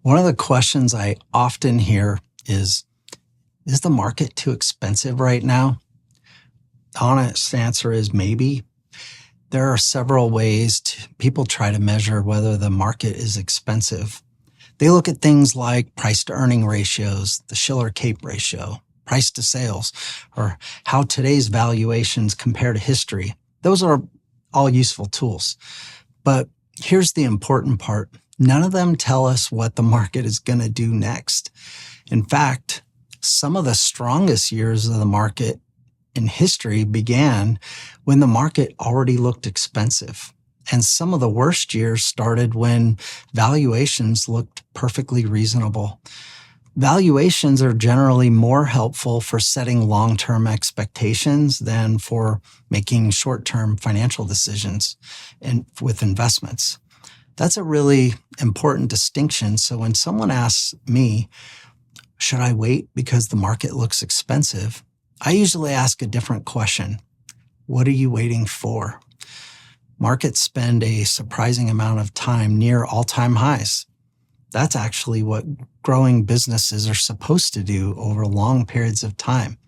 One of the questions I often hear is the market too expensive right now? The honest answer is maybe. There are several ways people try to measure whether the market is expensive. They look at things like price to earning ratios, the Shiller-Cape ratio, price to sales, or how today's valuations compare to history. Those are all useful tools. But here's the important part. None of them tell us what the market is going to do next. In fact, some of the strongest years of the market in history began when the market already looked expensive. And some of the worst years started when valuations looked perfectly reasonable. Valuations are generally more helpful for setting long-term expectations than for making short-term financial decisions with investments. That's a really important distinction. So when someone asks me, should I wait because the market looks expensive? I usually ask a different question. What are you waiting for? Markets spend a surprising amount of time near all-time highs. That's actually what growing businesses are supposed to do over long periods of time.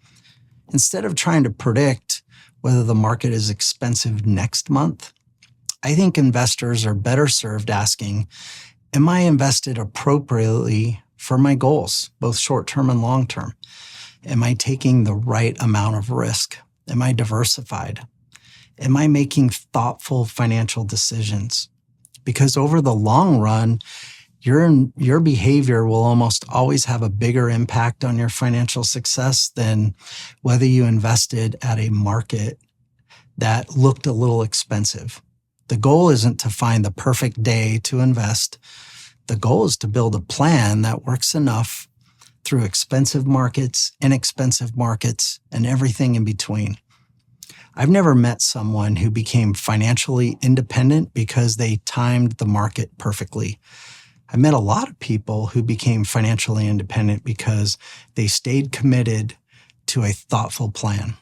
Instead of trying to predict whether the market is expensive next month, I think investors are better served asking, am I invested appropriately for my goals, both short-term and long-term? Am I taking the right amount of risk? Am I diversified? Am I making thoughtful financial decisions? Because over the long run, your behavior will almost always have a bigger impact on your financial success than whether you invested at a market that looked a little expensive. The goal isn't to find the perfect day to invest. The goal is to build a plan that works enough through expensive markets, inexpensive markets, and everything in between. I've never met someone who became financially independent because they timed the market perfectly. I met a lot of people who became financially independent because they stayed committed to a thoughtful plan.